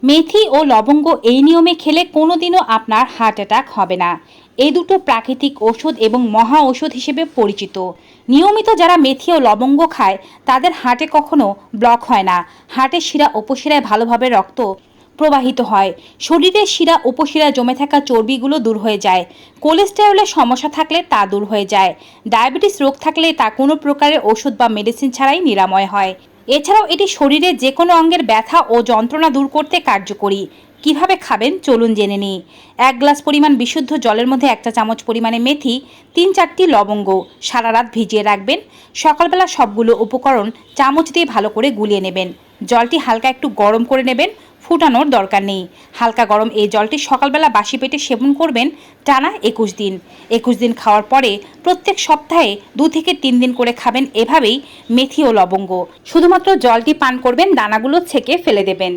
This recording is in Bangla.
মেথি ও লবঙ্গ এই নিয়মে খেলে কোনোদিনও আপনার হার্ট অ্যাটাক হবে না। এই দুটো প্রাকৃতিক ওষুধ এবং মহা ওষুধ হিসেবে পরিচিত। নিয়মিত যারা মেথি ও লবঙ্গ খায় তাদের হার্টে কখনো ব্লক হয় না। হার্টের শিরা উপশিরায় ভালোভাবে রক্ত প্রবাহিত হয়। শরীরের শিরা উপশিরায় জমে থাকা চর্বিগুলো দূর হয়ে যায়। কোলেস্টেরলের সমস্যা থাকলে তা দূর হয়ে যায়। ডায়াবেটিস রোগ থাকলে তা কোনো প্রকারের ওষুধ বা মেডিসিন ছাড়াই নিরাময় হয়। এছাড়াও এটি শরীরের যে কোনো অঙ্গের ব্যথা ও যন্ত্রণা দূর করতে কার্যকরী। কিভাবে খাবেন চলুন জেনে নিই। 1 গ্লাস পরিমাণ বিশুদ্ধ জলের মধ্যে 1 চা চামচ পরিমাণে মেথি, 3-4টি লবঙ্গ সারা রাত ভিজিয়ে রাখবেন। সকালবেলা সবগুলো উপকরণ চামচ দিয়ে ভালো করে গুলিয়ে নেবেন। জলটি হালকা একটু গরম করে নেবেন, ফুটানোর দরকার নেই। হালকা গরম এই জলটি সকালবেলা বাসি পেটে সেবন করবেন টানা 21 দিন। 21 দিন খাওয়ার পরে প্রত্যেক সপ্তাহে 2 থেকে 3 দিন করে খাবেন এভাবেই মেথি ও লবঙ্গ। শুধুমাত্র জলটি পান করবেন, দানাগুলো ছেঁকে ফেলে দেবেন।